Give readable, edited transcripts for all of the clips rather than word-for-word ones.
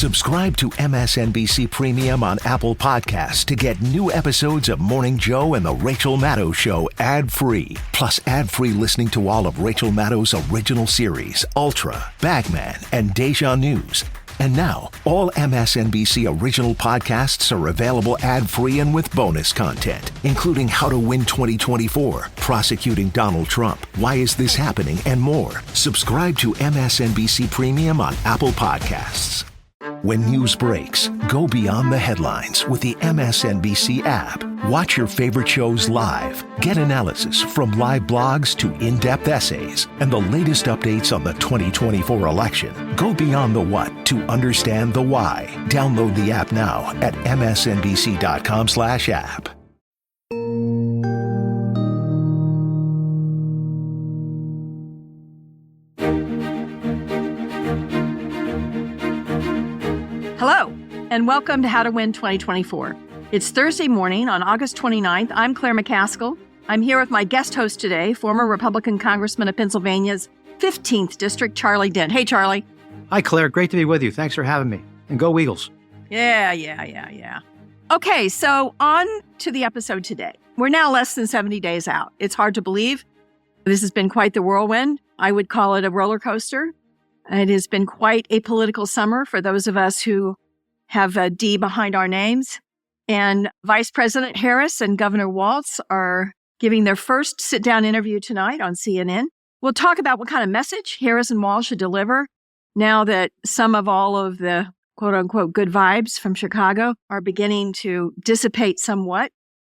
Subscribe to MSNBC Premium on Apple Podcasts to get new episodes of Morning Joe and The Rachel Maddow Show ad-free. Plus ad-free listening to all of Rachel Maddow's original series, Ultra, Bagman, and Deja News. And now, all MSNBC original podcasts are available ad-free and with bonus content, including How to Win 2024, Prosecuting Donald Trump, Why Is This Happening, and more. Subscribe to MSNBC Premium on Apple Podcasts. When news breaks, go beyond the headlines with the MSNBC app. Watch your favorite shows live. Get analysis from live blogs to in-depth essays and the latest updates on the 2024 election. Go beyond the what to understand the why. Download the app now at msnbc.com/app. Hello, and welcome to How to Win 2024. It's Thursday morning on August 29th. I'm Claire McCaskill. I'm here with my guest host today, former Republican Congressman of Pennsylvania's 15th District, Charlie Dent. Hey, Charlie. Hi, Claire. Great to be with you. Thanks for having me. And go Eagles. Yeah. Okay, so on to the episode today. We're now less than 70 days out. It's hard to believe. This has been quite the whirlwind. I would call it a roller coaster. It has been quite a political summer for those of us who have a D behind our names. And Vice President Harris and Governor Walz are giving their first sit-down interview tonight on CNN. We'll talk about what kind of message Harris and Walz should deliver now that some of all of the quote-unquote good vibes from Chicago are beginning to dissipate somewhat.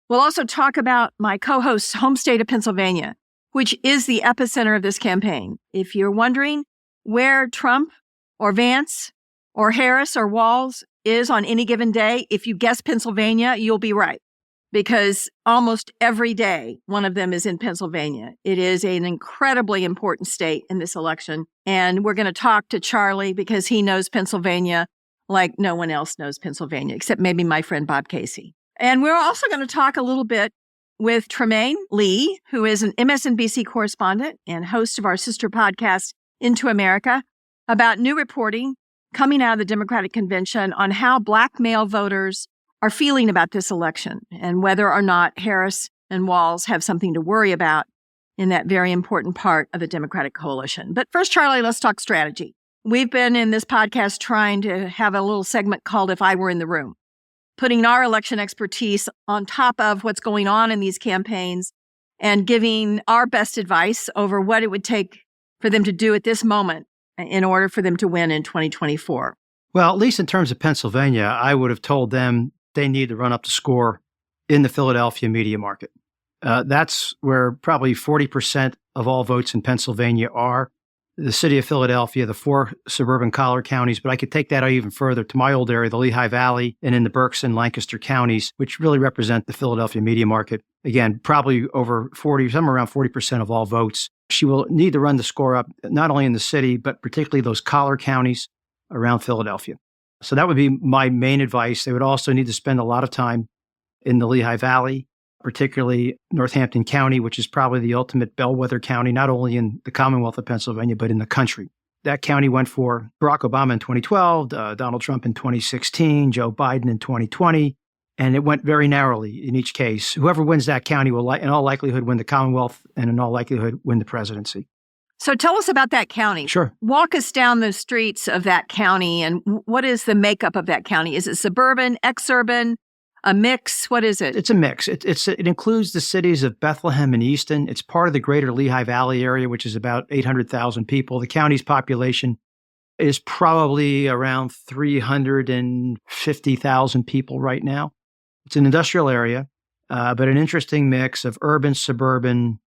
We'll also talk about my co-host's home state of Pennsylvania, which is the epicenter of this campaign. If you're wondering where Trump or Vance or Harris or Walz is on any given day, if you guess Pennsylvania, you'll be right. Because almost every day, one of them is in Pennsylvania. It is an incredibly important state in this election. And we're going to talk to Charlie because he knows Pennsylvania like no one else knows Pennsylvania, except maybe my friend Bob Casey. And we're also going to talk a little bit with Trymaine Lee, who is an MSNBC correspondent and host of our sister podcast, Into America, about new reporting coming out of the Democratic Convention on how Black male voters are feeling about this election and whether or not Harris and Walz have something to worry about in that very important part of the Democratic coalition. But first, Charlie, let's talk strategy. We've been in this podcast trying to have a little segment called If I Were in the Room, putting our election expertise on top of what's going on in these campaigns and giving our best advice over what it would take for them to do at this moment in order for them to win in 2024? Well, at least in terms of Pennsylvania, I would have told them they need to run up the score in the Philadelphia media market. That's where probably 40% of all votes in Pennsylvania are. The city of Philadelphia, the 4 suburban collar counties, but I could take that out even further to my old area, the Lehigh Valley, and in the Berks and Lancaster counties, which really represent the Philadelphia media market. Again, probably over 40, somewhere around 40% of all votes. She will need to run the score up, not only in the city, but particularly those collar counties around Philadelphia. So that would be my main advice. They would also need to spend a lot of time in the Lehigh Valley, particularly Northampton County, which is probably the ultimate bellwether county, not only in the Commonwealth of Pennsylvania, but in the country. That county went for Barack Obama in 2012, Donald Trump in 2016, Joe Biden in 2020. And it went very narrowly in each case. Whoever wins that county will, in all likelihood, win the Commonwealth and in all likelihood, win the presidency. So tell us about that county. Sure. Walk us down the streets of that county, and what is the makeup of that county? Is it suburban, exurban, a mix? What is it? It's a mix. It includes the cities of Bethlehem and Easton. It's part of the greater Lehigh Valley area, which is about 800,000 people. The county's population is probably around 350,000 people right now. It's an industrial area, but an interesting mix of urban, suburban,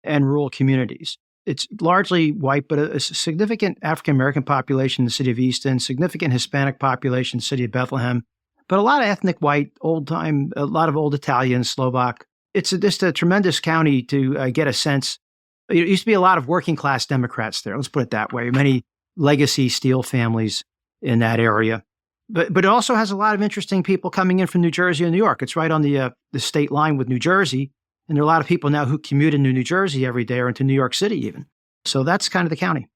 and rural communities. It's largely white, but a significant African-American population in the city of Easton, significant Hispanic population in the city of Bethlehem, but a lot of ethnic white, old-time, a lot of old Italian, Slovak. It's just a tremendous county to get a sense. It used to be a lot of working-class Democrats there, let's put it that way, many legacy steel families in that area. But it also has a lot of interesting people coming in from New Jersey and New York. It's right on the state line with New Jersey. And there are a lot of people now who commute into New Jersey every day or into New York City even. So that's kind of the county.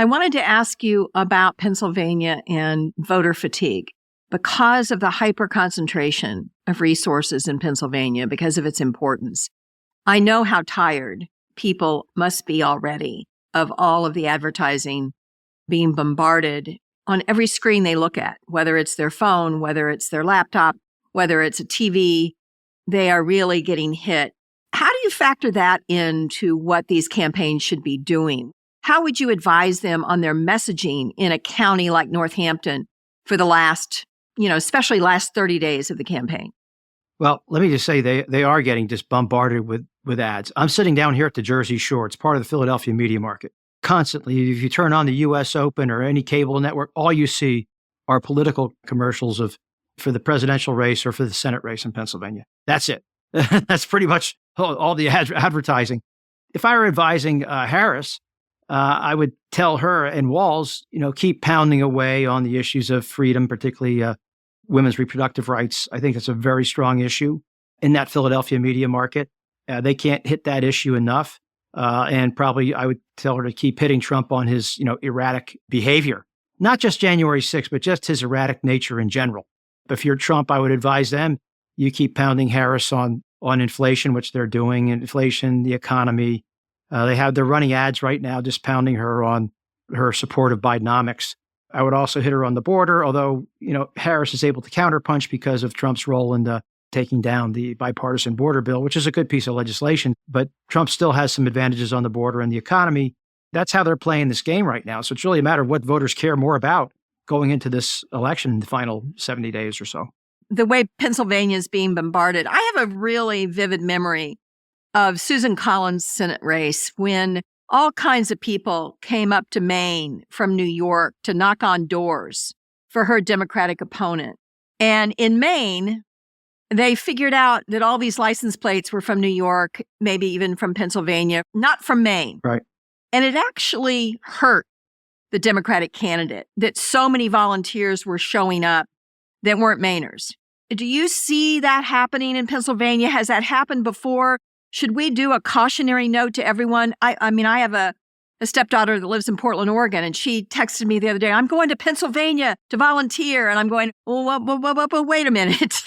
I wanted to ask you about Pennsylvania and voter fatigue because of the hyper-concentration of resources in Pennsylvania, because of its importance. I know how tired people must be already of all of the advertising being bombarded on every screen they look at, whether it's their phone, whether it's their laptop, whether it's a TV. They are really getting hit. How do you factor that into what these campaigns should be doing? How would you advise them on their messaging in a county like Northampton for the last, especially last 30 days of the campaign? Well, let me just say they are getting just bombarded with ads. I'm sitting down here at the Jersey Shore. It's part of the Philadelphia media market. Constantly, if you turn on the U.S. Open or any cable network, all you see are political commercials for the presidential race or for the Senate race in Pennsylvania. That's it. That's pretty much all the advertising. If I were advising Harris, I would tell her and Walz, keep pounding away on the issues of freedom, particularly women's reproductive rights. I think it's a very strong issue in that Philadelphia media market. They can't hit that issue enough. And probably I would tell her to keep hitting Trump on his, erratic behavior, not just January 6th, but just his erratic nature in general. If you're Trump, I would advise them, you keep pounding Harris on inflation, which they're doing, inflation, the economy. They're running ads right now, just pounding her on her support of Bidenomics. I would also hit her on the border, although, Harris is able to counterpunch because of Trump's role in taking down the bipartisan border bill, which is a good piece of legislation. But Trump still has some advantages on the border and the economy. That's how they're playing this game right now. So it's really a matter of what voters care more about going into this election in the final 70 days or so. The way Pennsylvania is being bombarded, I have a really vivid memory of Susan Collins' Senate race when all kinds of people came up to Maine from New York to knock on doors for her Democratic opponent. And in Maine, they figured out that all these license plates were from New York, maybe even from Pennsylvania, not from Maine. Right. And it actually hurt the Democratic candidate that so many volunteers were showing up that weren't Mainers. Do you see that happening in Pennsylvania? Has that happened before? Should we do a cautionary note to everyone? I have a stepdaughter that lives in Portland, Oregon, and she texted me the other day, I'm going to Pennsylvania to volunteer. And I'm going, wait a minute.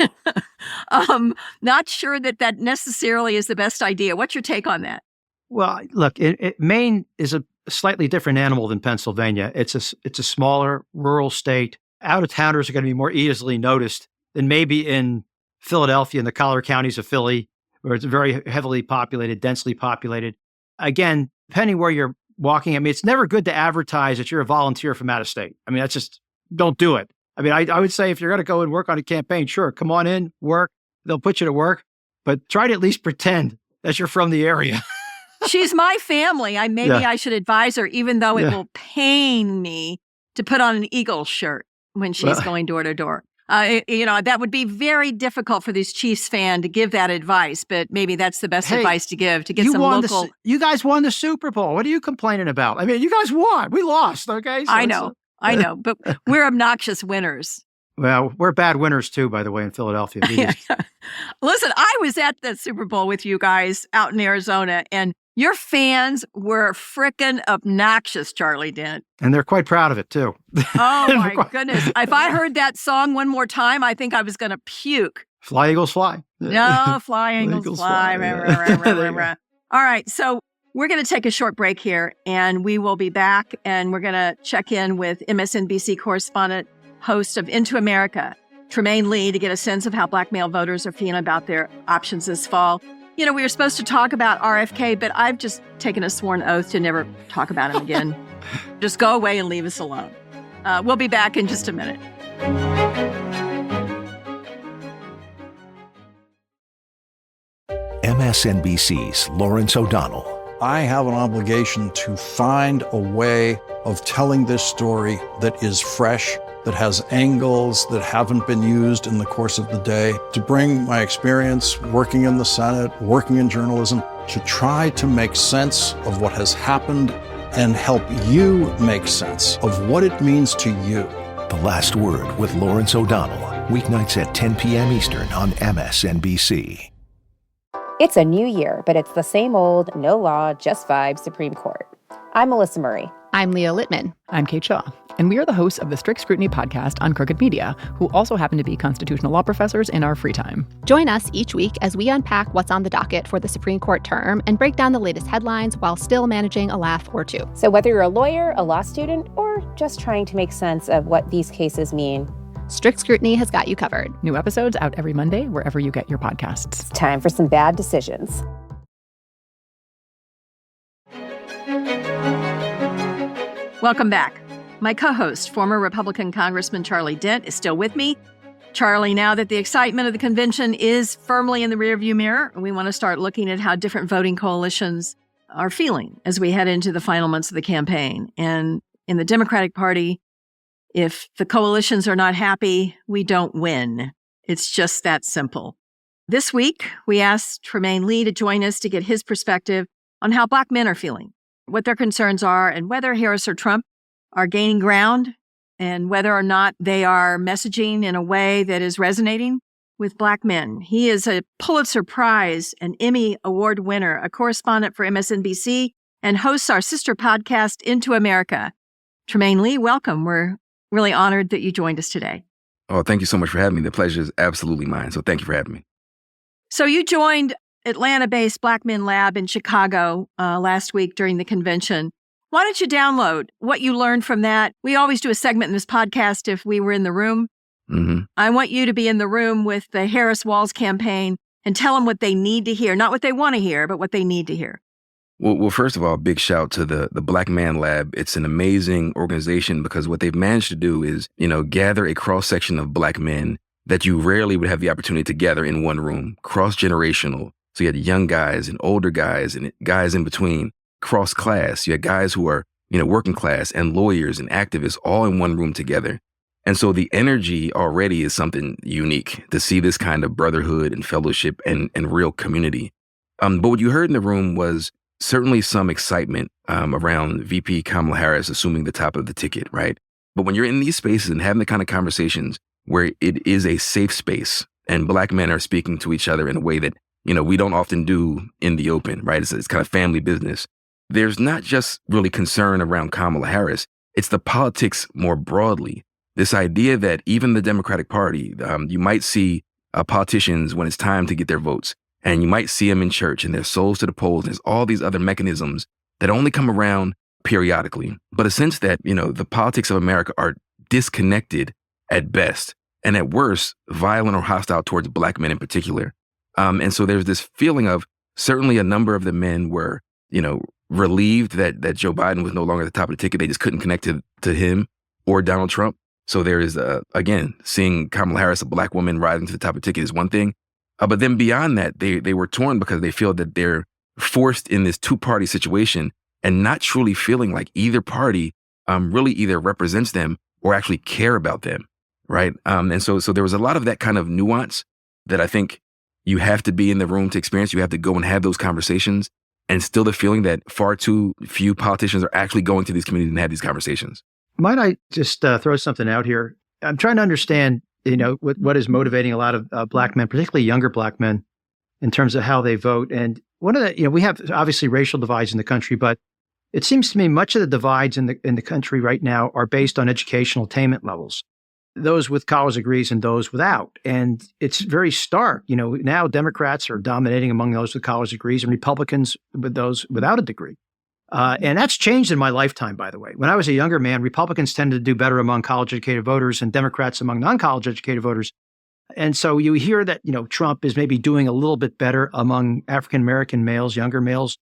Not sure that necessarily is the best idea. What's your take on that? Well, look, Maine is a slightly different animal than Pennsylvania. It's a smaller, rural state. Out-of-towners are going to be more easily noticed than maybe in Philadelphia and the collar counties of Philly, where it's very heavily populated, densely populated. Again, depending where you're walking, it's never good to advertise that you're a volunteer from out of state. That's just, don't do it. I would say if you're going to go and work on a campaign, sure, come on in, work. They'll put you to work, but try to at least pretend that you're from the area. She's my family. I should advise her, even though it will pain me to put on an Eagles shirt when she's going door to door. That would be very difficult for this Chiefs fan to give that advice, but maybe that's the best advice to give, to get some local. You guys won the Super Bowl. What are you complaining about? You guys won. We lost, okay? So I know, but we're obnoxious winners. Well, we're bad winners too, by the way, in Philadelphia. Listen, I was at the Super Bowl with you guys out in Arizona, and your fans were frickin' obnoxious, Charlie Dent. And they're quite proud of it, too. Oh, my goodness. If I heard that song one more time, I think I was going to puke. Fly, Eagles, fly. No, fly, Eagles, fly. Yeah. All right, so we're going to take a short break here, and we will be back, and we're going to check in with MSNBC correspondent, host of Into America, Trymaine Lee, to get a sense of how black male voters are feeling about their options this fall. We were supposed to talk about RFK, but I've just taken a sworn oath to never talk about him again. Just go away and leave us alone. We'll be back in just a minute. MSNBC's Lawrence O'Donnell. I have an obligation to find a way of telling this story that is fresh, that has angles that haven't been used in the course of the day, to bring my experience working in the Senate, working in journalism, to try to make sense of what has happened and help you make sense of what it means to you. The Last Word with Lawrence O'Donnell, weeknights at 10 p.m. Eastern on MSNBC. It's a new year, but it's the same old, no law, just vibes Supreme Court. I'm Melissa Murray. I'm Leah Littman. I'm Kate Shaw, and we are the hosts of the Strict Scrutiny podcast on Crooked Media, who also happen to be constitutional law professors in our free time. Join us each week as we unpack what's on the docket for the Supreme Court term and break down the latest headlines while still managing a laugh or two. So whether you're a lawyer, a law student, or just trying to make sense of what these cases mean, Strict Scrutiny has got you covered. New episodes out every Monday, wherever you get your podcasts. it's time for some bad decisions. Welcome back. My co-host, former Republican Congressman Charlie Dent, is still with me. Charlie, now that the excitement of the convention is firmly in the rearview mirror, we want to start looking at how different voting coalitions are feeling as we head into the final months of the campaign. And in the Democratic Party, if the coalitions are not happy, we don't win. It's just that simple. This week, we asked Trymaine Lee to join us to get his perspective on how Black men are feeling, what their concerns are, and whether Harris or Trump are gaining ground, and whether or not they are messaging in a way that is resonating with Black men. He is a Pulitzer Prize and Emmy Award winner, a correspondent for MSNBC, and hosts our sister podcast, Into America. Trymaine Lee, welcome. We're really honored that you joined us today. Oh, thank you so much for having me. The pleasure is absolutely mine. So thank you for having me. So you joined Atlanta-based Black Men Lab in Chicago last week during the convention. Why don't you download what you learned from that? We always do a segment in this podcast if we were in the room. Mm-hmm. I want you to be in the room with the Harris-Walz campaign and tell them what they need to hear. Not what they want to hear, but what they need to hear. Well, first of all, big shout to the Black Man Lab. It's an amazing organization because what they've managed to do is, gather a cross-section of Black men that you rarely would have the opportunity to gather in one room, cross-generational. So you had young guys and older guys and guys in between, cross-class. You had guys who are, working class and lawyers and activists all in one room together. And so the energy already is something unique to see this kind of brotherhood and fellowship and real community. But what you heard in the room was certainly some excitement around VP Kamala Harris assuming the top of the ticket, right? But when you're in these spaces and having the kind of conversations where it is a safe space and Black men are speaking to each other in a way that we don't often do in the open, right? It's kind of family business. There's not just really concern around Kamala Harris. It's the politics more broadly. This idea that even the Democratic Party, you might see politicians when it's time to get their votes, and you might see them in church and their souls to the polls. There's all these other mechanisms that only come around periodically. But a sense that, the politics of America are disconnected at best, and at worst, violent or hostile towards Black men in particular. And so there's this feeling of certainly a number of the men were, relieved that Joe Biden was no longer at the top of the ticket. They just couldn't connect to him or Donald Trump. So there is, again, seeing Kamala Harris, a Black woman, rising to the top of the ticket is one thing. But then beyond that, they were torn because they feel that they're forced in this two-party situation and not truly feeling like either party really either represents them or actually care about them, right? And so there was a lot of that kind of nuance that I think you have to be in the room to experience. You have to go and have those conversations, and still the feeling that far too few politicians are actually going to these communities and have these conversations. Might I just throw something out here? I'm trying to understand, what is motivating a lot of Black men, particularly younger Black men, in terms of how they vote. And one of the, we have obviously racial divides in the country, but it seems to me much of the divides in the country right now are based on educational attainment levels, those with college degrees and those without. And it's very stark. Now Democrats are dominating among those with college degrees and Republicans with those without a degree. And that's changed in my lifetime, by the way. When I was a younger man, Republicans tended to do better among college-educated voters and Democrats among non-college-educated voters. And so you hear that, Trump is maybe doing a little bit better among African-American males, younger males.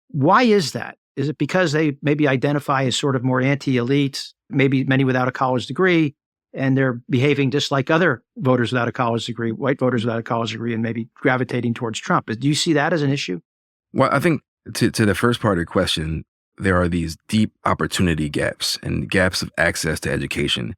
Why is that? Is it because they maybe identify as sort of more anti-elite, maybe many without a college degree, and they're behaving just like other voters without a college degree, white voters without a college degree, and maybe gravitating towards Trump? Do you see that as an issue? Well, I think to the first part of your question, there are these deep opportunity gaps and gaps of access to education.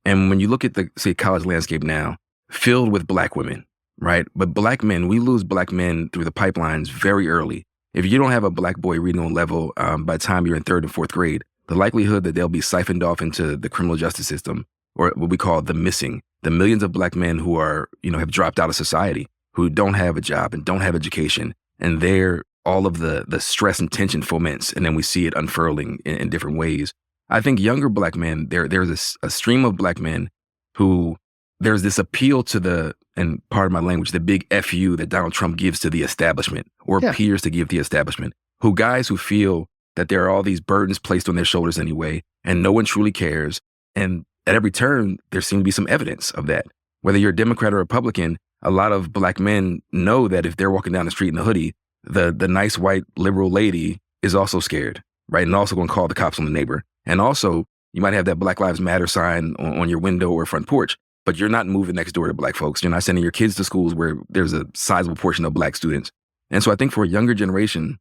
And when you look at the, say, college landscape now, filled with Black women, right? But Black men, we lose Black men through the pipelines very early. If you don't have a Black boy reading on level by the time you're in 3rd and 4th grade, the likelihood that they'll be siphoned off into the criminal justice system, or what we call the missing, the millions of Black men who are, have dropped out of society, who don't have a job and don't have education, and they're all of the stress and tension foments, and then we see it unfurling in different ways. I think younger black men, there's a stream of black men who there's this appeal to and part of my language, the big FU that Donald Trump gives to the establishment or appears to give the establishment, guys who feel that there are all these burdens placed on their shoulders anyway, and no one truly cares. And at every turn, there seems to be some evidence of that. Whether you're a Democrat or Republican, a lot of black men know that if they're walking down the street in a hoodie, the nice white liberal lady is also scared, right? And also going to call the cops on the neighbor. And also, you might have that Black Lives Matter sign on your window or front porch, but you're not moving next door to black folks. You're not sending your kids to schools where there's a sizable portion of black students. And so I think for a younger generation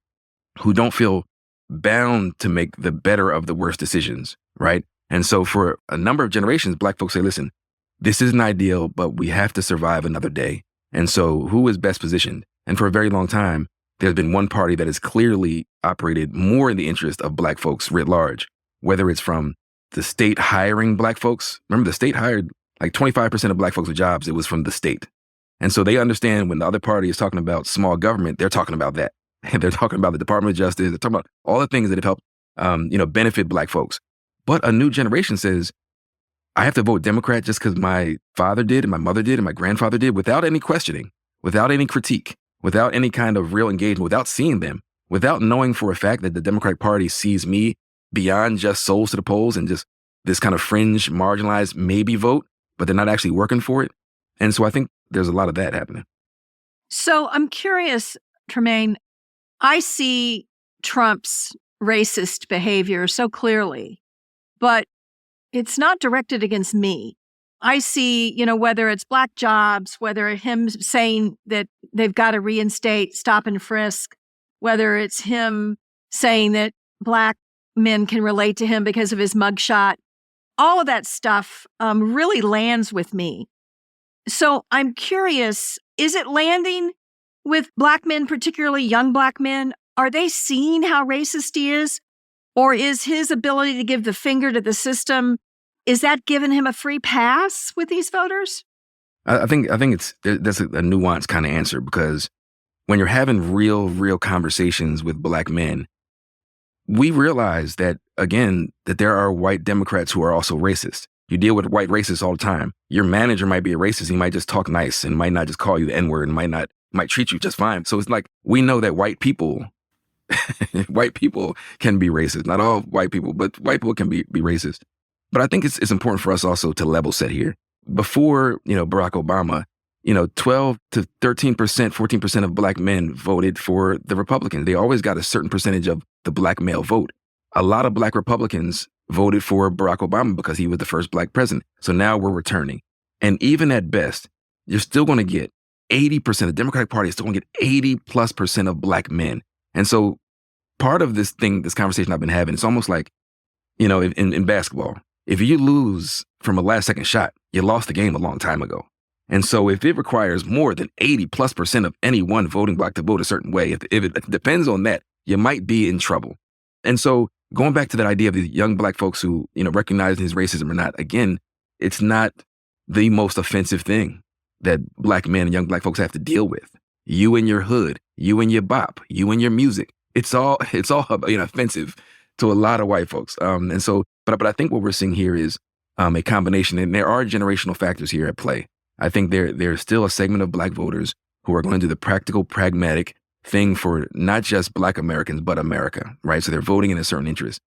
who don't feel bound to make the better of the worst decisions, right? And so for a number of generations, black folks say, listen, this isn't ideal, but we have to survive another day. And so who is best positioned? And for a very long time, there's been one party that has clearly operated more in the interest of black folks writ large, whether it's from the state hiring black folks. Remember, the state hired like 25% of black folks with jobs. It was from the state. And so they understand when the other party is talking about small government, they're talking about that. And they're talking about the Department of Justice. They're talking about all the things that have helped, benefit black folks. But a new generation says, I have to vote Democrat just because my father did and my mother did and my grandfather did, without any questioning, without any critique, without any kind of real engagement, without seeing them, without knowing for a fact that the Democratic Party sees me beyond just souls to the polls and just this kind of fringe, marginalized maybe vote, but they're not actually working for it. And so I think there's a lot of that happening. So I'm curious, Trymaine, I see Trump's racist behavior so clearly, but it's not directed against me. I see, whether it's black jobs, whether him saying that they've got to reinstate stop and frisk, whether it's him saying that black men can relate to him because of his mugshot, all of that stuff really lands with me. So I'm curious, is it landing with black men, particularly young black men? Are they seeing how racist he is? Or is his ability to give the finger to the system, is that giving him a free pass with these voters? I think that's a nuanced kind of answer, because when you're having real conversations with black men, we realize that, again, that there are white Democrats who are also racist. You deal with white racists all the time. Your manager might be a racist. He might just talk nice and might not just call you the N-word and might treat you just fine. So it's like, we know that white people can be racist. Not all white people, but white people can be racist. But I think it's important for us also to level set here. Before, Barack Obama, 12 to 13%, 14% of black men voted for the Republicans. They always got a certain percentage of the black male vote. A lot of black Republicans voted for Barack Obama because he was the first black president. So now we're returning. And even at best, you're still going to get 80%. The Democratic Party is still going to get 80+% of black men. And so part of this conversation I've been having, it's almost like, in basketball, if you lose from a last second shot, you lost the game a long time ago. And so if it requires more than 80+% of any one voting bloc to vote a certain way, if it depends on that, you might be in trouble. And so going back to that idea of these young black folks who, recognize his racism or not, again, it's not the most offensive thing that black men and young black folks have to deal with. You and your hood, you and your bop, you and your music. It's all offensive to a lot of white folks. And so, but I think what we're seeing here is a combination, and there are generational factors here at play. I think there's still a segment of black voters who are going to do the practical, pragmatic thing for not just black Americans, but America, right? So they're voting in a certain interest,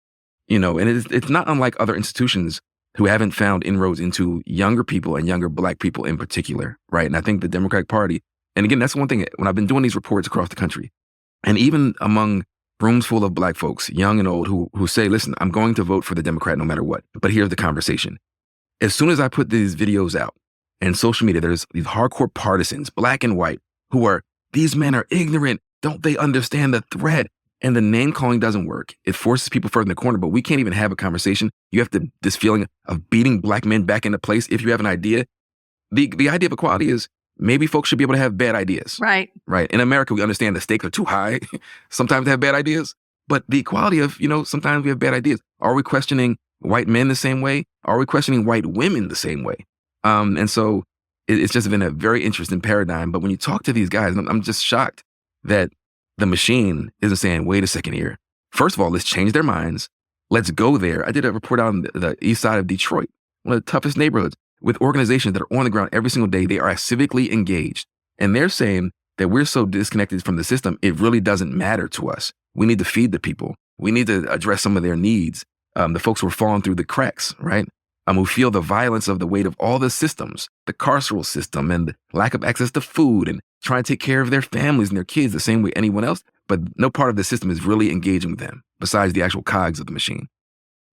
and it's not unlike other institutions who haven't found inroads into younger people and younger black people in particular, right? And I think the Democratic Party, and again, that's one thing, when I've been doing these reports across the country, and even among rooms full of black folks, young and old, who say, listen, I'm going to vote for the Democrat no matter what. But here's the conversation. As soon as I put these videos out and social media, there's these hardcore partisans, black and white, who are, these men are ignorant. Don't they understand the threat? And the name calling doesn't work. It forces people further in the corner, but we can't even have a conversation. You have this feeling of beating black men back into place if you have an idea. The idea of equality is maybe folks should be able to have bad ideas. Right. Right. In America, we understand the stakes are too high sometimes to have bad ideas. But the equality of, sometimes we have bad ideas. Are we questioning white men the same way? Are we questioning white women the same way? And so it's just been a very interesting paradigm. But when you talk to these guys, I'm just shocked that the machine isn't saying, wait a second here. First of all, let's change their minds. Let's go there. I did a report out on the east side of Detroit, one of the toughest neighborhoods, with organizations that are on the ground every single day. They are civically engaged. And they're saying that we're so disconnected from the system, it really doesn't matter to us. We need to feed the people. We need to address some of their needs. The folks who are falling through the cracks, right? Who feel the violence of the weight of all the systems, the carceral system and the lack of access to food and trying to take care of their families and their kids the same way anyone else. But no part of the system is really engaging with them besides the actual cogs of the machine.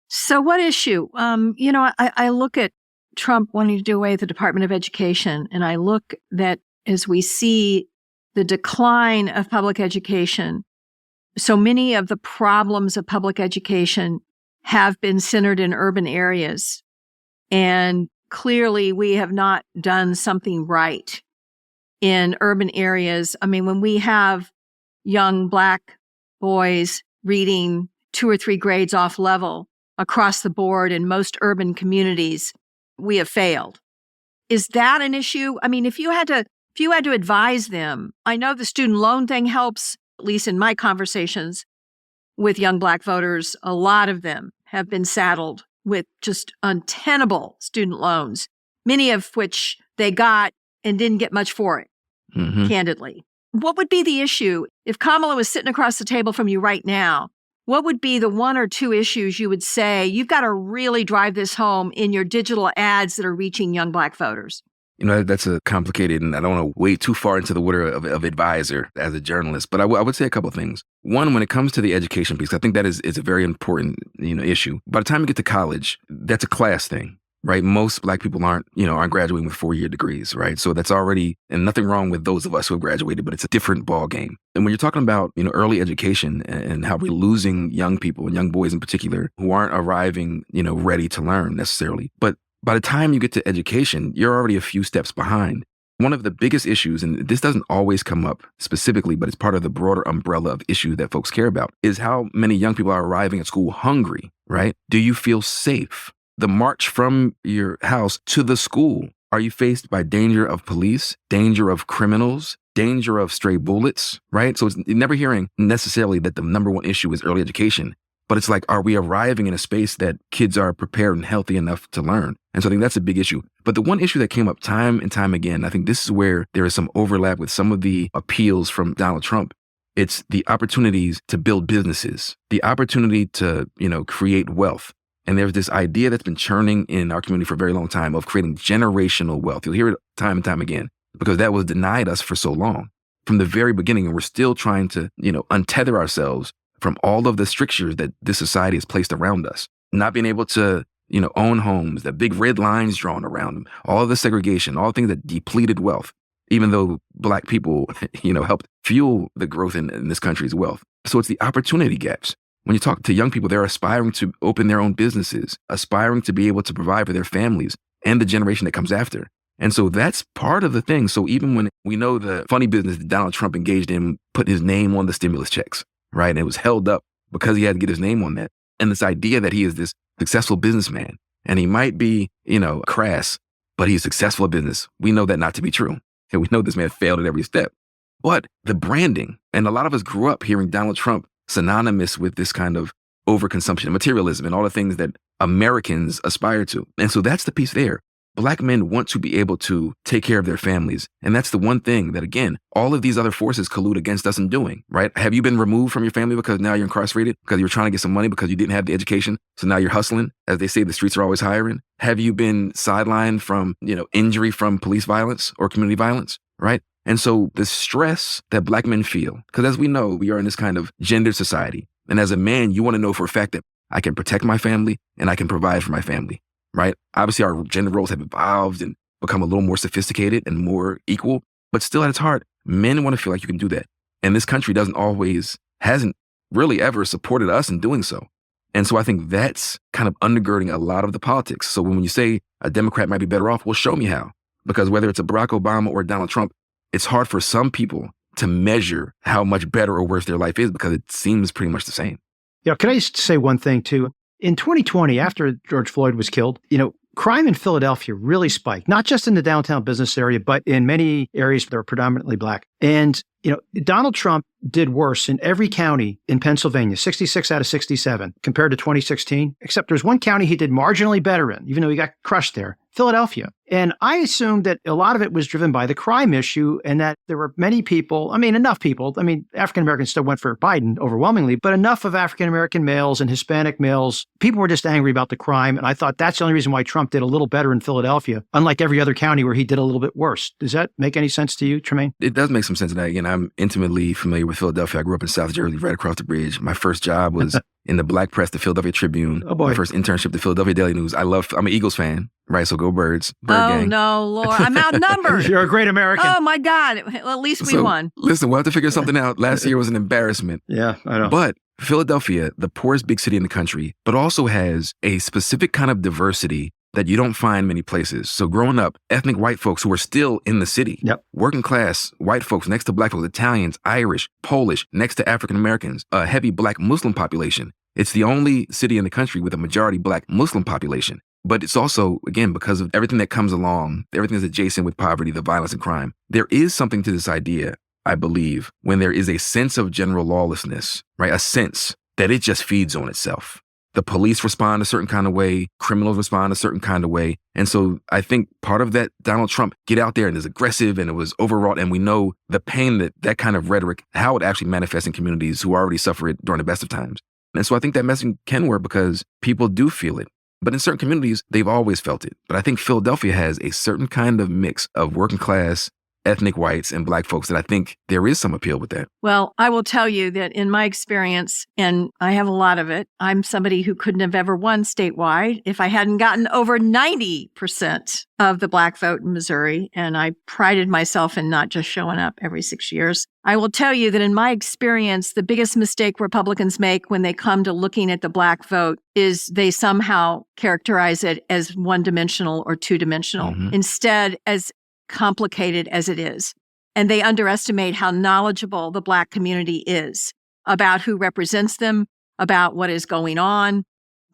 So what issue? I look at Trump wanting to do away with the Department of Education, and I look that as we see the decline of public education, so many of the problems of public education have been centered in urban areas. And clearly we have not done something right in urban areas. I mean, when we have young Black boys reading 2 or 3 grades off level across the board in most urban communities, we have failed. Is that an issue? I mean, if you had to advise them, I know the student loan thing helps, at least in my conversations with young Black voters. A lot of them have been saddled with just untenable student loans, many of which they got and didn't get much for it, candidly. What would be the issue if Kamala was sitting across the table from you right now? What would be the 1 or 2 issues you would say, you've got to really drive this home in your digital ads that are reaching young Black voters? You know, that's a complicated, and I don't want to wade too far into the water of advisor as a journalist, but I would say a couple of things. One, when it comes to the education piece, I think that is a very important, issue. By the time you get to college, that's a class thing, right? Most Black people aren't graduating with 4-year degrees, right? So that's already, and nothing wrong with those of us who have graduated, but it's a different ball game. And when you're talking about, early education and how we're losing young people, and young boys in particular, who aren't arriving, ready to learn necessarily, but by the time you get to education, you're already a few steps behind. One of the biggest issues, and this doesn't always come up specifically, but it's part of the broader umbrella of issue that folks care about, is how many young people are arriving at school hungry, right? Do you feel safe? The march from your house to the school, are you faced by danger of police, danger of criminals, danger of stray bullets, right? So it's never hearing necessarily that the number one issue is early education. But it's like, are we arriving in a space that kids are prepared and healthy enough to learn? And so I think that's a big issue. But the one issue that came up time and time again, I think this is where there is some overlap with some of the appeals from Donald Trump. It's the opportunities to build businesses, the opportunity to, create wealth. And there's this idea that's been churning in our community for a very long time of creating generational wealth. You'll hear it time and time again because that was denied us for so long from the very beginning. And we're still trying to, untether ourselves from all of the strictures that this society has placed around us. Not being able to, own homes, the big red lines drawn around them, all of the segregation, all the things that depleted wealth, even though Black people, helped fuel the growth in this country's wealth. So it's the opportunity gaps. When you talk to young people, they're aspiring to open their own businesses, aspiring to be able to provide for their families and the generation that comes after. And so that's part of the thing. So even when we know the funny business that Donald Trump engaged in, put his name on the stimulus checks, right? And it was held up because he had to get his name on that. And this idea that he is this successful businessman and he might be, crass, but he's successful at business. We know that not to be true. And we know this man failed at every step. But the branding, and a lot of us grew up hearing Donald Trump synonymous with this kind of overconsumption, materialism, and all the things that Americans aspire to. And so that's the piece there. Black men want to be able to take care of their families. And that's the one thing that, again, all of these other forces collude against us in doing, right? Have you been removed from your family because now you're incarcerated, because you're trying to get some money because you didn't have the education? So now you're hustling. As they say, the streets are always hiring. Have you been sidelined from, injury from police violence or community violence, right? And so the stress that Black men feel, because as we know, we are in this kind of gendered society. And as a man, you want to know for a fact that I can protect my family and I can provide for my family. Right? Obviously, our gender roles have evolved and become a little more sophisticated and more equal, but still at its heart, men want to feel like you can do that. And this country hasn't really ever supported us in doing so. And so I think that's kind of undergirding a lot of the politics. So when you say a Democrat might be better off, well, show me how. Because whether it's a Barack Obama or Donald Trump, it's hard for some people to measure how much better or worse their life is because it seems pretty much the same. Can I just say one thing too? In 2020, after George Floyd was killed, crime in Philadelphia really spiked, not just in the downtown business area, but in many areas that are predominantly Black. And, Donald Trump did worse in every county in Pennsylvania, 66 out of 67, compared to 2016, except there's one county he did marginally better in, even though he got crushed there, Philadelphia. And I assumed that a lot of it was driven by the crime issue and that there were many people, enough people. African-Americans still went for Biden overwhelmingly, but enough of African-American males and Hispanic males, people were just angry about the crime. And I thought that's the only reason why Trump did a little better in Philadelphia, unlike every other county where he did a little bit worse. Does that make any sense to you, Trymaine? It does make some sense. And again, I'm intimately familiar with Philadelphia. I grew up in South Jersey, right across the bridge. My first job was in the Black press, the Philadelphia Tribune. Oh, boy. My first internship, the Philadelphia Daily News. I'm an Eagles fan, right? So go Birds. Bird gang. No, Lord. I'm outnumbered. You're a great American. Oh, my God. Well, at least we won. Listen, we'll have to figure something out. Last year was an embarrassment. Yeah, I know. But Philadelphia, the poorest big city in the country, but also has a specific kind of diversity that you don't find many places. So growing up, ethnic white folks who are still in the city, yep. Working class white folks next to Black folks, Italians, Irish, Polish, next to African Americans, a heavy Black Muslim population. It's the only city in the country with a majority Black Muslim population. But it's also, again, because of everything that comes along, everything that's adjacent with poverty, the violence and crime. There is something to this idea, I believe, when there is a sense of general lawlessness, right? A sense that it just feeds on itself. The police respond a certain kind of way. Criminals respond a certain kind of way. And so I think part of that Donald Trump get out there and is aggressive and it was overwrought. And we know the pain that kind of rhetoric, how it actually manifests in communities who already suffer it during the best of times. And so I think that messaging can work because people do feel it. But in certain communities, they've always felt it. But I think Philadelphia has a certain kind of mix of working class, ethnic whites, and Black folks that I think there is some appeal with that. Well, I will tell you that in my experience, and I have a lot of it, I'm somebody who couldn't have ever won statewide if I hadn't gotten over 90% of the Black vote in Missouri. And I prided myself in not just showing up every 6 years. I will tell you that in my experience, the biggest mistake Republicans make when they come to looking at the Black vote is they somehow characterize it as one-dimensional or two-dimensional, instead as complicated as it is. And they underestimate how knowledgeable the Black community is about who represents them, about what is going on.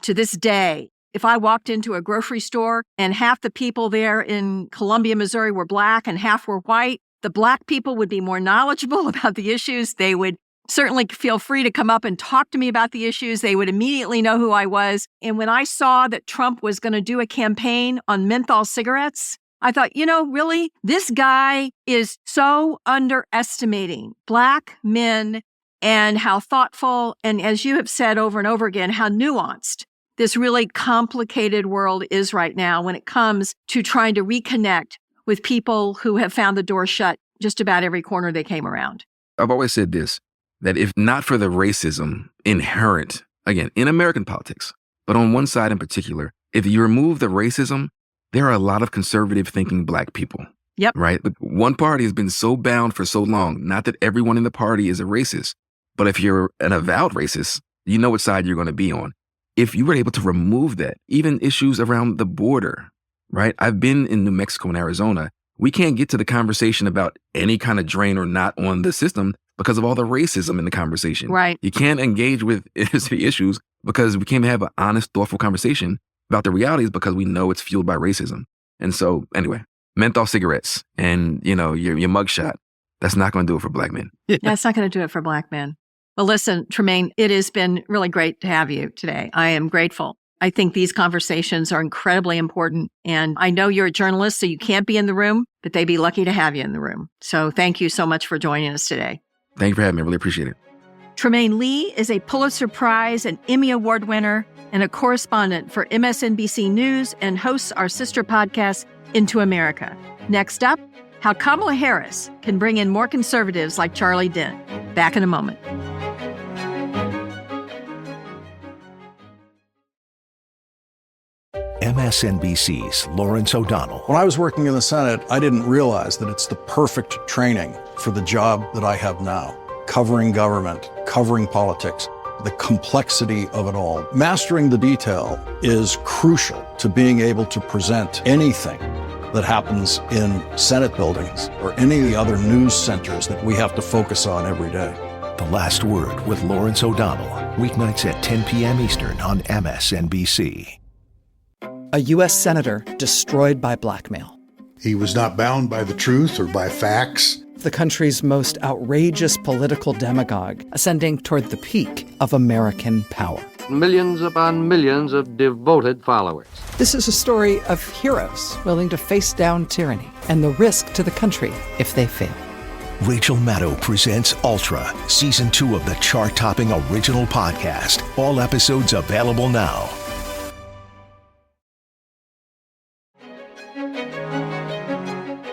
To this day, if I walked into a grocery store and half the people there in Columbia, Missouri were Black and half were white, the Black people would be more knowledgeable about the issues. They would certainly feel free to come up and talk to me about the issues. They would immediately know who I was. And when I saw that Trump was going to do a campaign on menthol cigarettes, I thought, really, this guy is so underestimating Black men and how thoughtful, and as you have said over and over again, how nuanced this really complicated world is right now when it comes to trying to reconnect with people who have found the door shut just about every corner they came around. I've always said this, that if not for the racism inherent, again, in American politics, but on one side in particular, if you remove the racism, there are a lot of conservative thinking Black people. Yep. Right? But one party has been so bound for so long, not that everyone in the party is a racist, but if you're an avowed racist, you know what side you're going to be on. If you were able to remove that, even issues around the border, right? I've been in New Mexico and Arizona. We can't get to the conversation about any kind of drain or not on the system because of all the racism in the conversation. Right. You can't engage with city issues because we can't have an honest, thoughtful conversation about the realities because we know it's fueled by racism. And so, anyway, menthol cigarettes and, your mugshot, that's not going to do it for Black men. That's not going to do it for Black men. Well, listen, Trymaine, it has been really great to have you today. I am grateful. I think these conversations are incredibly important. And I know you're a journalist, so you can't be in the room, but they'd be lucky to have you in the room. So thank you so much for joining us today. Thank you for having me. I really appreciate it. Trymaine Lee is a Pulitzer Prize and Emmy Award winner and a correspondent for MSNBC News and hosts our sister podcast, Into America. Next up, how Kamala Harris can bring in more conservatives like Charlie Dent. Back in a moment. MSNBC's Lawrence O'Donnell. When I was working in the Senate, I didn't realize that it's the perfect training for the job that I have now. Covering government, covering politics, the complexity of it all. Mastering the detail is crucial to being able to present anything that happens in Senate buildings or any of the other news centers that we have to focus on every day. The Last Word with Lawrence O'Donnell, weeknights at 10 p.m. Eastern on MSNBC. a U.S. senator destroyed by blackmail. He was not bound by the truth or by facts. The country's most outrageous political demagogue, ascending toward the peak of American power. Millions upon millions of devoted followers. This is a story of heroes willing to face down tyranny and the risk to the country if they fail. Rachel Maddow presents Ultra, Season 2 of the chart-topping original podcast. All episodes available now.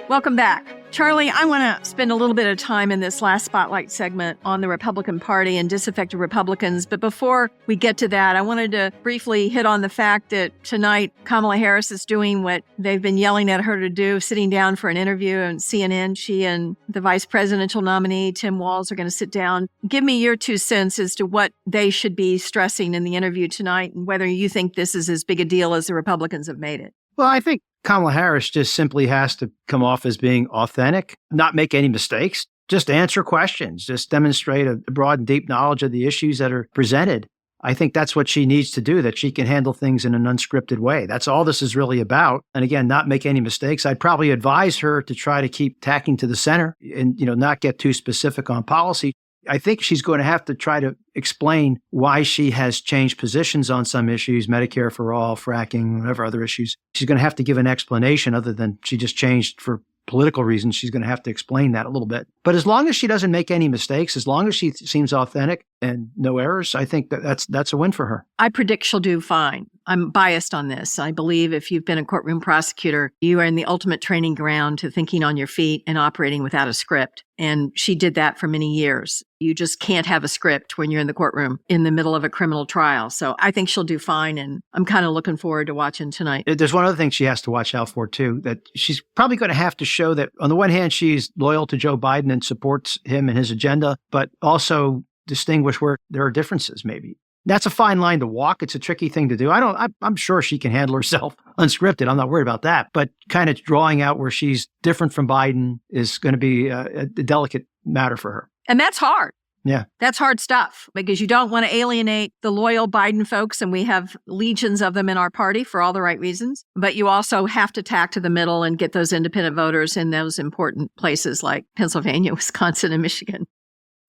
Welcome back. Charlie, I want to spend a little bit of time in this last spotlight segment on the Republican Party and disaffected Republicans. But before we get to that, I wanted to briefly hit on the fact that tonight Kamala Harris is doing what they've been yelling at her to do, sitting down for an interview on CNN. She and the vice presidential nominee, Tim Walz, are going to sit down. Give me your 2 cents as to what they should be stressing in the interview tonight and whether you think this is as big a deal as the Republicans have made it. Well, I think Kamala Harris just simply has to come off as being authentic, not make any mistakes, just answer questions, just demonstrate a broad and deep knowledge of the issues that are presented. I think that's what she needs to do, that she can handle things in an unscripted way. That's all this is really about. And again, not make any mistakes. I'd probably advise her to try to keep tacking to the center and, not get too specific on policy. I think she's going to have to try to explain why she has changed positions on some issues, Medicare for all, fracking, whatever other issues. She's going to have to give an explanation other than she just changed for political reasons. She's going to have to explain that a little bit. But as long as she doesn't make any mistakes, as long as she seems authentic and no errors, I think that's a win for her. I predict she'll do fine. I'm biased on this. I believe if you've been a courtroom prosecutor, you are in the ultimate training ground to thinking on your feet and operating without a script. And she did that for many years. You just can't have a script when you're in the courtroom in the middle of a criminal trial. So I think she'll do fine. And I'm kind of looking forward to watching tonight. There's one other thing she has to watch out for, too, that she's probably going to have to show that on the one hand, she's loyal to Joe Biden and supports him and his agenda, but also distinguish where there are differences, maybe. That's a fine line to walk. It's a tricky thing to do. I'm sure she can handle herself unscripted. I'm not worried about that. But kind of drawing out where she's different from Biden is going to be a delicate matter for her. And that's hard. Yeah. That's hard stuff because you don't want to alienate the loyal Biden folks. And we have legions of them in our party for all the right reasons. But you also have to tack to the middle and get those independent voters in those important places like Pennsylvania, Wisconsin, and Michigan.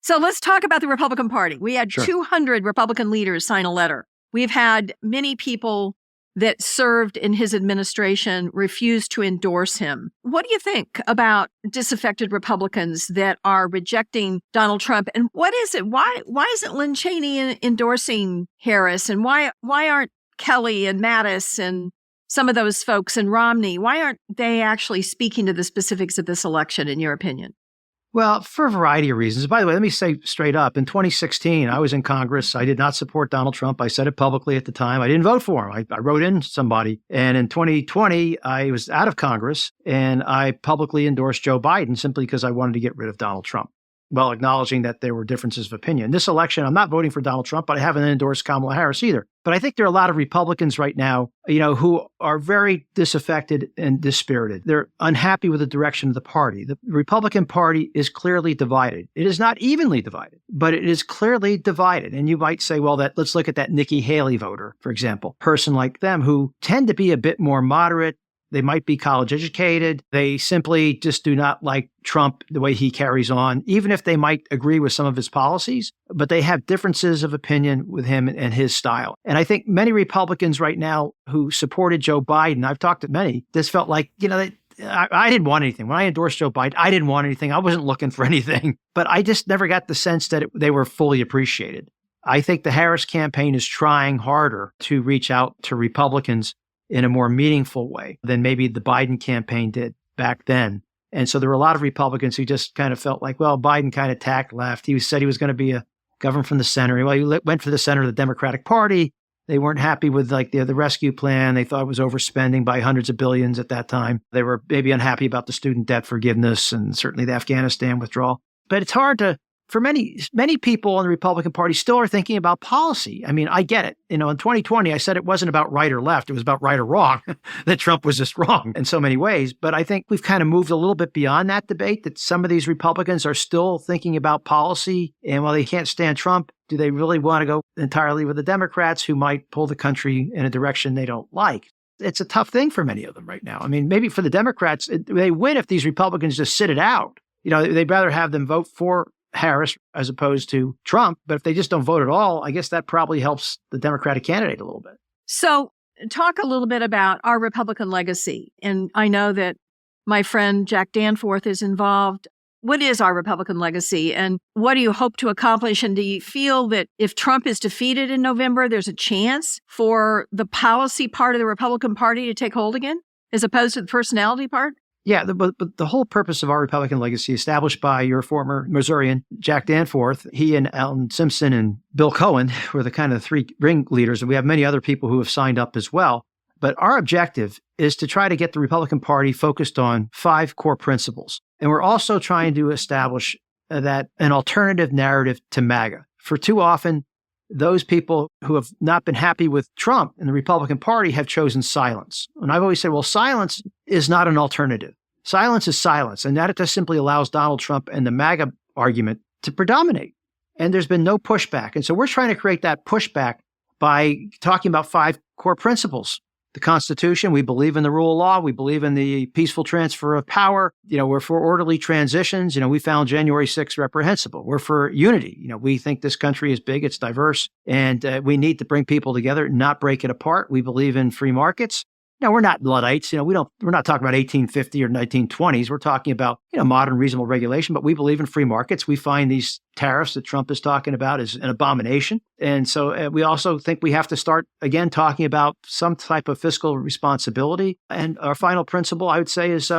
So let's talk about the Republican Party. We had 200 Republican leaders sign a letter. We've had many people that served in his administration refuse to endorse him. What do you think about disaffected Republicans that are rejecting Donald Trump? And what is it? Why isn't Lynn Cheney endorsing Harris? And why aren't Kelly and Mattis and some of those folks and Romney? Why aren't they actually speaking to the specifics of this election, in your opinion? Well, for a variety of reasons. By the way, let me say straight up, in 2016, I was in Congress. I did not support Donald Trump. I said it publicly at the time. I didn't vote for him. I wrote in somebody. And in 2020, I was out of Congress and I publicly endorsed Joe Biden simply because I wanted to get rid of Donald Trump, while acknowledging that there were differences of opinion. This election, I'm not voting for Donald Trump, but I haven't endorsed Kamala Harris either. But I think there are a lot of Republicans right now, who are very disaffected and dispirited. They're unhappy with the direction of the party. The Republican Party is clearly divided. It is not evenly divided, but it is clearly divided. And you might say, well, let's look at that Nikki Haley voter, for example, person like them who tend to be a bit more moderate. They might be college educated. They simply just do not like Trump, the way he carries on, even if they might agree with some of his policies, but they have differences of opinion with him and his style. And I think many Republicans right now who supported Joe Biden, I've talked to many, this felt like, I didn't want anything. When I endorsed Joe Biden, I didn't want anything. I wasn't looking for anything, but I just never got the sense that they were fully appreciated. I think the Harris campaign is trying harder to reach out to Republicans in a more meaningful way than maybe the Biden campaign did back then. And so there were a lot of Republicans who just kind of felt like, well, Biden kind of tacked left. He said he was going to be a governor from the center. Well, he went for the center of the Democratic Party. They weren't happy with the rescue plan. They thought it was overspending by hundreds of billions at that time. They were maybe unhappy about the student debt forgiveness and certainly the Afghanistan withdrawal. But it's hard for many people in the Republican Party still are thinking about policy. I mean, I get it. In 2020, I said it wasn't about right or left. It was about right or wrong, that Trump was just wrong in so many ways. But I think we've kind of moved a little bit beyond that debate, that some of these Republicans are still thinking about policy. And while they can't stand Trump, do they really want to go entirely with the Democrats who might pull the country in a direction they don't like? It's a tough thing for many of them right now. I mean, maybe for the Democrats, they win if these Republicans just sit it out. They'd rather have them vote for Harris as opposed to Trump. But if they just don't vote at all, I guess that probably helps the Democratic candidate a little bit. So talk a little bit about our Republican legacy. And I know that my friend Jack Danforth is involved. What is our Republican legacy, and what do you hope to accomplish? And do you feel that if Trump is defeated in November, there's a chance for the policy part of the Republican Party to take hold again, as opposed to the personality part? Yeah, but the whole purpose of our Republican legacy, established by your former Missourian, Jack Danforth, he and Alan Simpson and Bill Cohen were the kind of three ringleaders, and we have many other people who have signed up as well. But our objective is to try to get the Republican Party focused on 5 core principles. And we're also trying to establish that an alternative narrative to MAGA. For too often, those people who have not been happy with Trump and the Republican Party have chosen silence. And I've always said, well, silence is not an alternative. Silence is silence. And that just simply allows Donald Trump and the MAGA argument to predominate. And there's been no pushback. And so we're trying to create that pushback by talking about 5 core principles. The Constitution, we believe in the rule of law. We believe in the peaceful transfer of power. We're for orderly transitions. We found January 6th reprehensible. We're for unity. We think this country is big, it's diverse, and we need to bring people together, not break it apart. We believe in free markets. Now, we're not Luddites. We're not talking about 1850 or 1920s. We're talking about, modern reasonable regulation, but we believe in free markets. We find these tariffs that Trump is talking about is an abomination. And so we also think we have to start, again, talking about some type of fiscal responsibility. And our final principle, I would say, is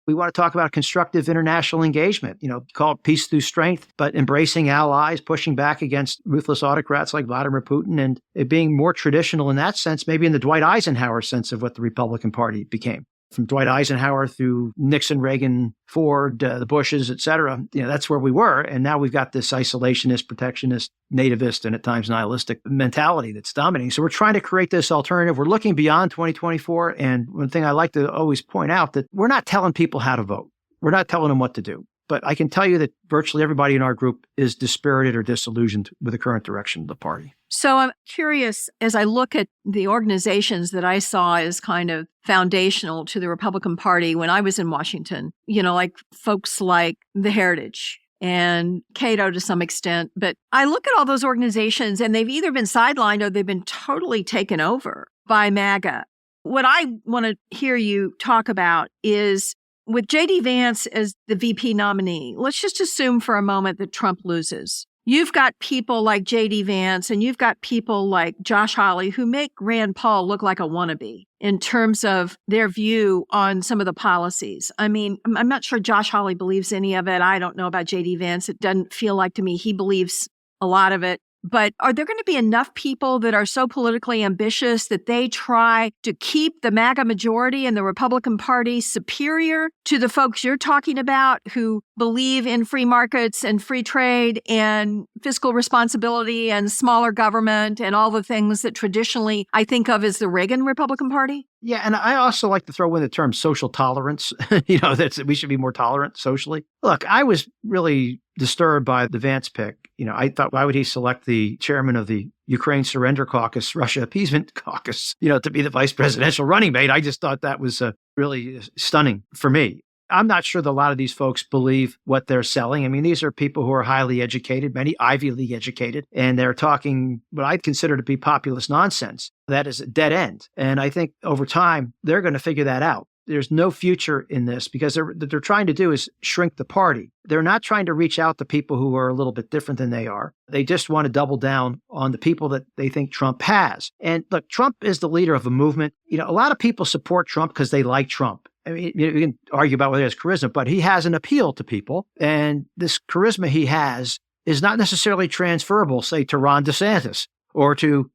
we want to talk about constructive international engagement, call it peace through strength, but embracing allies, pushing back against ruthless autocrats like Vladimir Putin, and it being more traditional in that sense, maybe in the Dwight Eisenhower sense of what the Republican Party became. From Dwight Eisenhower through Nixon, Reagan, Ford, the Bushes, et cetera, that's where we were. And now we've got this isolationist, protectionist, nativist, and at times nihilistic mentality that's dominating. So we're trying to create this alternative. We're looking beyond 2024. And one thing I like to always point out that we're not telling people how to vote. We're not telling them what to do. But I can tell you that virtually everybody in our group is dispirited or disillusioned with the current direction of the party. So I'm curious, as I look at the organizations that I saw as kind of foundational to the Republican Party when I was in Washington, like folks like the Heritage and Cato to some extent. But I look at all those organizations and they've either been sidelined or they've been totally taken over by MAGA. What I want to hear you talk about is, with J.D. Vance as the VP nominee, let's just assume for a moment that Trump loses. You've got people like J.D. Vance and you've got people like Josh Hawley who make Rand Paul look like a wannabe in terms of their view on some of the policies. I mean, I'm not sure Josh Hawley believes any of it. I don't know about J.D. Vance. It doesn't feel like to me he believes a lot of it. But are there going to be enough people that are so politically ambitious that they try to keep the MAGA majority and the Republican Party superior to the folks you're talking about who believe in free markets and free trade and fiscal responsibility and smaller government and all the things that traditionally I think of as the Reagan Republican Party? Yeah, and I also like to throw in the term social tolerance, that we should be more tolerant socially. Look, I was really disturbed by the Vance pick. I thought, why would he select the chairman of the Ukraine Surrender Caucus, Russia Appeasement Caucus, to be the vice presidential running mate? I just thought that was really stunning for me. I'm not sure that a lot of these folks believe what they're selling. I mean, these are people who are highly educated, many Ivy League educated, and they're talking what I'd consider to be populist nonsense. That is a dead end. And I think over time, they're going to figure that out. There's no future in this because what they're trying to do is shrink the party. They're not trying to reach out to people who are a little bit different than they are. They just want to double down on the people that they think Trump has. And look, Trump is the leader of a movement. A lot of people support Trump because they like Trump. I mean, you can argue about whether he has charisma, but he has an appeal to people. And this charisma he has is not necessarily transferable, say, to Ron DeSantis or to,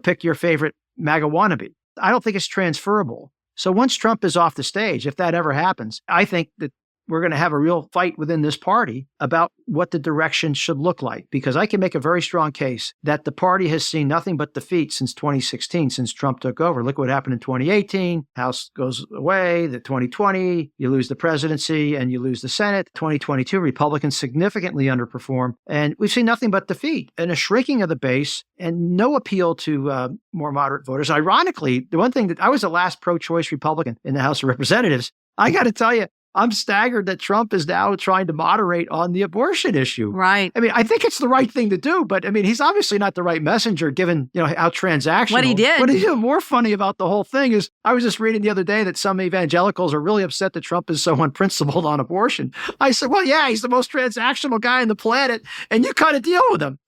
pick your favorite MAGA wannabe. I don't think it's transferable. So once Trump is off the stage, if that ever happens, I think that we're going to have a real fight within this party about what the direction should look like. Because I can make a very strong case that the party has seen nothing but defeat since 2016, since Trump took over. Look what happened in 2018. House goes away. The 2020, you lose the presidency and you lose the Senate. 2022, Republicans significantly underperform. And we've seen nothing but defeat and a shrinking of the base and no appeal to more moderate voters. Ironically, the one thing that I was the last pro-choice Republican in the House of Representatives, I got to tell you, I'm staggered that Trump is now trying to moderate on the abortion issue. Right. I mean, I think it's the right thing to do, but I mean, he's obviously not the right messenger given, how transactional. What he did. What is even more funny about the whole thing is I was just reading the other day that some evangelicals are really upset that Trump is so unprincipled on abortion. I said, well, yeah, he's the most transactional guy on the planet, and you kind of deal with him.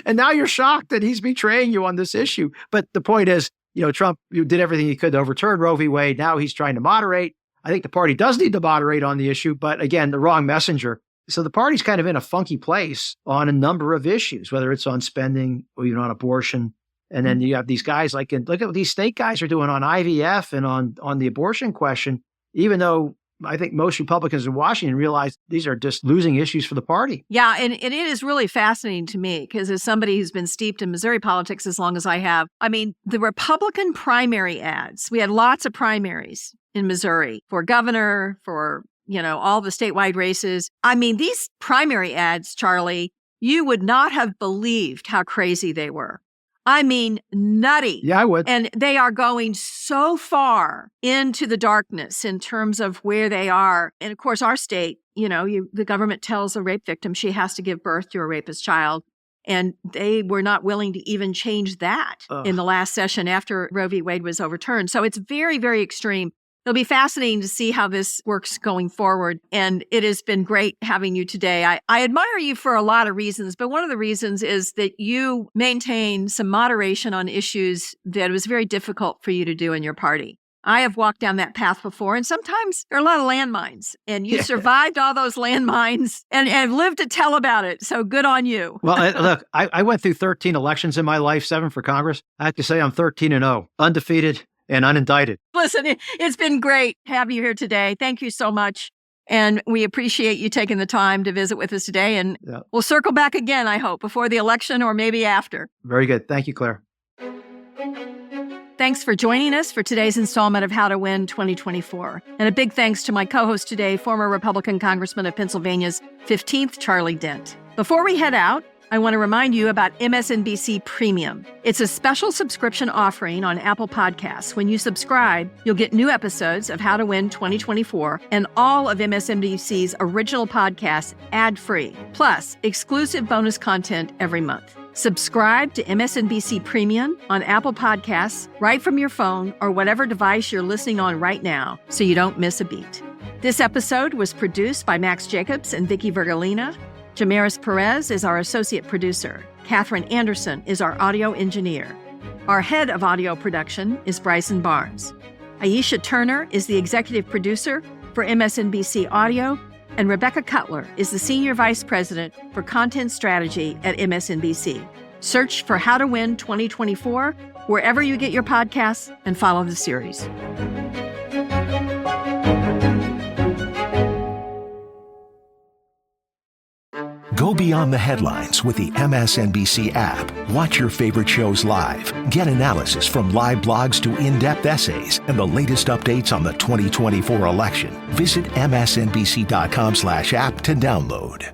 And now you're shocked that he's betraying you on this issue. But the point is, Trump did everything he could to overturn Roe v. Wade. Now he's trying to moderate. I think the party does need to moderate on the issue, but again, the wrong messenger. So the party's kind of in a funky place on a number of issues, whether it's on spending or even on abortion. And then you have these guys look at what these state guys are doing on IVF and on the abortion question, even though I think most Republicans in Washington realize these are just losing issues for the party. Yeah, and it is really fascinating to me because as somebody who's been steeped in Missouri politics as long as I have, I mean, the Republican primary ads, we had lots of primaries in Missouri for governor, for, all the statewide races. I mean, these primary ads, Charlie, you would not have believed how crazy they were. I mean, nutty. Yeah, I would. And they are going so far into the darkness in terms of where they are. And of course, our state, the government tells a rape victim she has to give birth to a rapist child. And they were not willing to even change that in the last session after Roe v. Wade was overturned. So it's very, very extreme. It'll be fascinating to see how this works going forward. And it has been great having you today. I admire you for a lot of reasons, but one of the reasons is that you maintain some moderation on issues that was very difficult for you to do in your party. I have walked down that path before, and sometimes there are a lot of landmines, and you survived all those landmines and have lived to tell about it. So good on you. Well, look, I went through 13 elections in my life, 7 for Congress. I have to say I'm 13-0, undefeated and unindicted. Listen, it's been great having you here today. Thank you so much. And we appreciate you taking the time to visit with us today. And we'll circle back again, I hope, before the election or maybe after. Very good. Thank you, Claire. Thanks for joining us for today's installment of How to Win 2024. And a big thanks to my co-host today, former Republican Congressman of Pennsylvania's 15th, Charlie Dent. Before we head out, I want to remind you about MSNBC Premium. It's a special subscription offering on Apple Podcasts. When you subscribe, you'll get new episodes of How to Win 2024 and all of MSNBC's original podcasts ad-free, plus exclusive bonus content every month. Subscribe to MSNBC Premium on Apple Podcasts right from your phone or whatever device you're listening on right now so you don't miss a beat. This episode was produced by Max Jacobs and Vicky Vergolina. Jamaris Perez is our associate producer. Catherine Anderson is our audio engineer. Our head of audio production is Bryson Barnes. Aisha Turner is the executive producer for MSNBC Audio, and Rebecca Cutler is the senior vice president for content strategy at MSNBC. Search for How to Win 2024 wherever you get your podcasts and follow the series. Go beyond the headlines with the MSNBC app. Watch your favorite shows live. Get analysis from live blogs to in-depth essays and the latest updates on the 2024 election. Visit msnbc.com/app to download.